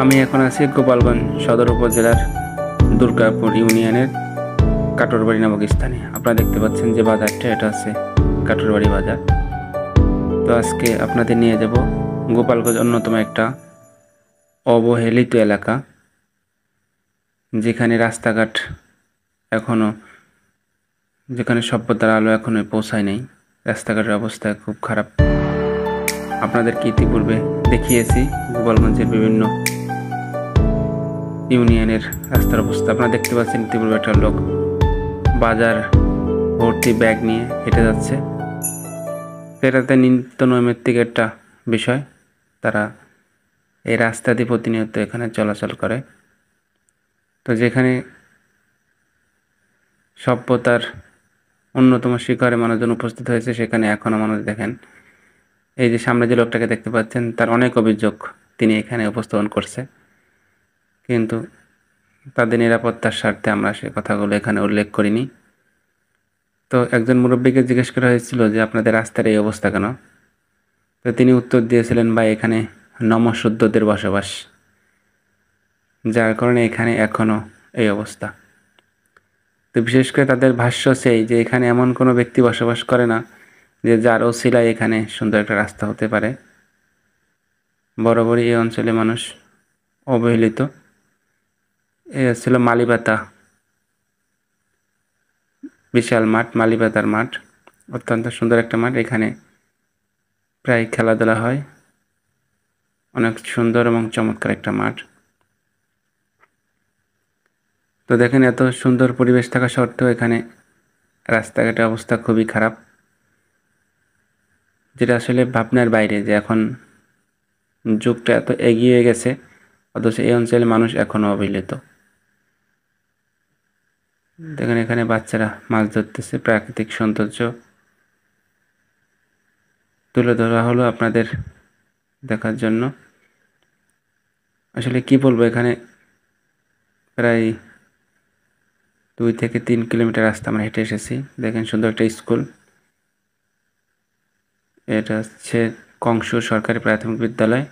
আমি এখন আছি গোপালগঞ্জ সদর উপজেলার দুর্গাপুর ইউনিয়নের কাটরবাড়ি নামক স্থানে। আপনারা দেখতে পাচ্ছেন যে বাজারটা, এটা হচ্ছে কাটরবাড়ি বাজার। তো আজকে আপনাদের নিয়ে যাব গোপালগঞ্জ অন্যতম একটা অবহেলিত এলাকা, যেখানে রাস্তাঘাট এখনো, যেখানে সভ্যতার আলো এখনো পৌঁছায় নাই। রাস্তাঘাটের অবস্থা খুব খারাপ। আপনাদেরকে ইতিপূর্বে দেখিয়েছি গোপালগঞ্জের বিভিন্ন ইউনিয়নের রাস্তার অবস্থা। আপনারা দেখতে পাচ্ছেন ইতিপূর্বে একটা লোক বাজার ভর্তি ব্যাগ নিয়ে হেঁটে যাচ্ছে। এটাতে নিত্য নৈমিত্তিক একটা বিষয়। তারা এই রাস্তা দিয়ে প্রতিনিয়ত এখানে চলাচল করে। তো যেখানে সভ্যতার অন্যতম শিখরে মানুষজন উপস্থিত হয়েছে, সেখানে এখনও মানুষ দেখেন, এই যে সামনে যে লোকটাকে দেখতে পাচ্ছেন, তার অনেক অভিযোগ তিনি এখানে উপস্থাপন করছে, কিন্তু তাদের নিরাপত্তার স্বার্থে আমরা সে কথাগুলো এখানে উল্লেখ করিনি। তো একজন মুরব্বীকে জিজ্ঞেস করা হয়েছিল যে আপনাদের রাস্তার এই অবস্থা কেন? তো তিনি উত্তর দিয়েছিলেন, বা এখানে নমঃশূদ্রদের বসবাস, যার কারণে এখানে এখনও এই অবস্থা। তো বিশেষ করে তাদের ভাষ্য সেই যে এখানে এমন কোনো ব্যক্তি বসবাস করে না যে যার ওসিলায় এখানে সুন্দর একটা রাস্তা হতে পারে। বরাবরই এই অঞ্চলে মানুষ অবহেলিত। এ ছিল মালিবাতা, বিশাল মাঠ, মালিবাতার মাঠ, অত্যন্ত সুন্দর একটা মাঠ। এখানে প্রায় খেলাধুলা হয়, অনেক সুন্দর এবং চমৎকার একটা মাঠ। তো দেখেন, এত সুন্দর পরিবেশ থাকা সত্ত্বেও এখানে রাস্তাঘাটের অবস্থা খুবই খারাপ, যেটা আসলে ভাবনার বাইরে যে এখন যুগটা এত এগিয়ে গেছে, অথচ এই অঞ্চলে মানুষ এখনও অবহেলিত। দেখেন, এখানে বাচ্চারা মাছ ধরতেছে। প্রাকৃতিক সৌন্দর্য তুলে ধরা হলো আপনাদের দেখার জন্য। আসলে কি বলবো, এখানে প্রায় 2 থেকে 3 কিলোমিটার রাস্তা আমরা হেঁটে এসেছি। দেখেন, সুন্দর একটা স্কুল। এটা হচ্ছে কংসুর সরকারি প্রাথমিক বিদ্যালয়।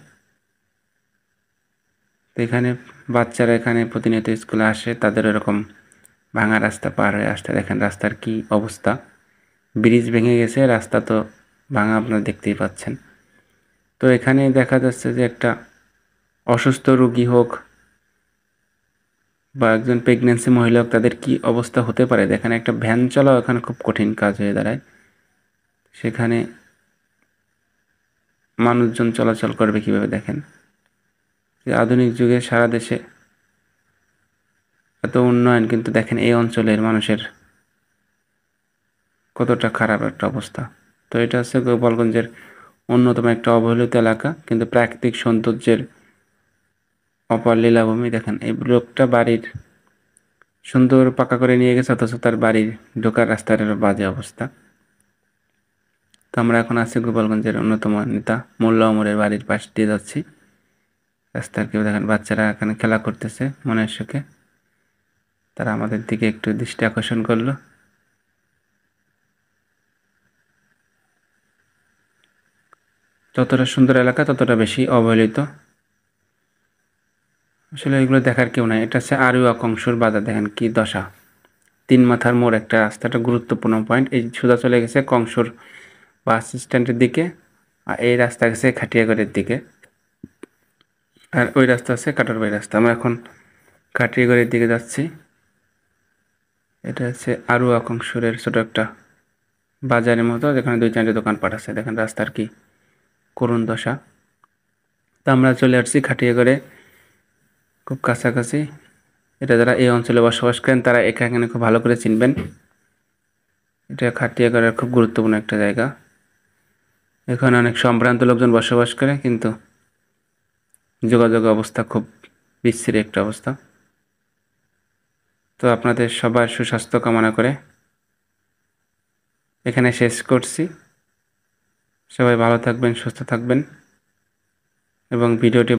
তো এখানে বাচ্চারা এখানে প্রতিনিয়ত স্কুলে আসে, তাদের এরকম ভাঙা রাস্তা পার হয়ে আসতে। দেখেন রাস্তার কি অবস্থা, ব্রিজ ভেঙে গেছে, রাস্তা তো ভাঙা, আপনারা দেখতেই পাচ্ছেন। তো এখানে দেখা যাচ্ছে যে একটা অসুস্থ রোগী হোক বা একজন প্রেগনেন্সি মহিলা হোক, তাদের কি অবস্থা হতে পারে। দেখেন, একটা ভ্যান চলাও এখানে খুব কঠিন কাজ হয়ে দাঁড়ায়। সেখানে মানুষজন চলাচল করবে কিভাবে? দেখেন, যে আধুনিক যুগে সারা দেশে এত উন্নয়ন, কিন্তু দেখেন এই অঞ্চলের মানুষের কতটা খারাপ একটা অবস্থা। তো এটা হচ্ছে গোপালগঞ্জের অন্যতম একটা অবহেলিত এলাকা, কিন্তু প্রাকৃতিক সৌন্দর্যের অপার লীলাভূমি। দেখেন, এই লোকটা বাড়ির সুন্দর পাকা করে নিয়ে গেছে, অথচ তার বাড়ির ঢোকার রাস্তার বাজে অবস্থা। তো আমরা এখন আছি গোপালগঞ্জের অন্যতম নেতা মোল্লা ওমরের বাড়ির পাশ দিয়ে যাচ্ছি। রাস্তার কেউ দেখেন, বাচ্চারা এখানে খেলা করতেছে মনের সুখে। তারা আমাদের দিকে একটু দৃষ্টি আকর্ষণ করলো। যতটা সুন্দর এলাকা, ততটা বেশি অবহেলিত। আসলে এগুলো দেখার কেউ নাই। এটা হচ্ছে আরুয়া কংসুর বাজার। দেখেন কি দশা, 3 মাথার মোড় একটা রাস্তা, একটা গুরুত্বপূর্ণ পয়েন্ট। এই সোজা চলে গেছে কংসুর বাস স্ট্যান্ডের দিকে, আর এই রাস্তা গেছে খাটিয়াগড়ের দিকে, আর ওই রাস্তা আছে কাটারবাড়ি রাস্তা। আমরা এখন খাটিয়াগড়ের দিকে যাচ্ছি। এটা হচ্ছে আরুয়া কংসুরের ছোট একটা বাজারের মতো, যেখানে 2-4টি দোকানপাট আছে। দেখেন রাস্তার কি করুণ দশা। তো আমরা চলে আসছি খাটিয়াগড়ে, খুব কাছাকাছি। এটা যারা এই অঞ্চলে বসবাস করেন, তারা এখানে খুব ভালো করে চিনবেন। এটা খাটিয়াগড়ের খুব গুরুত্বপূর্ণ একটা জায়গা। এখানে অনেক সম্ভ্রান্ত লোকজন বসবাস করে, কিন্তু যোগাযোগ অবস্থা খুব বিশ্রী একটা অবস্থা। তো আপনাদের সবার সুস্বাস্থ্য কামনা করে এখানে শেষ করছি। সবাই ভালো থাকবেন, সুস্থ থাকবেন, এবং ভিডিওটি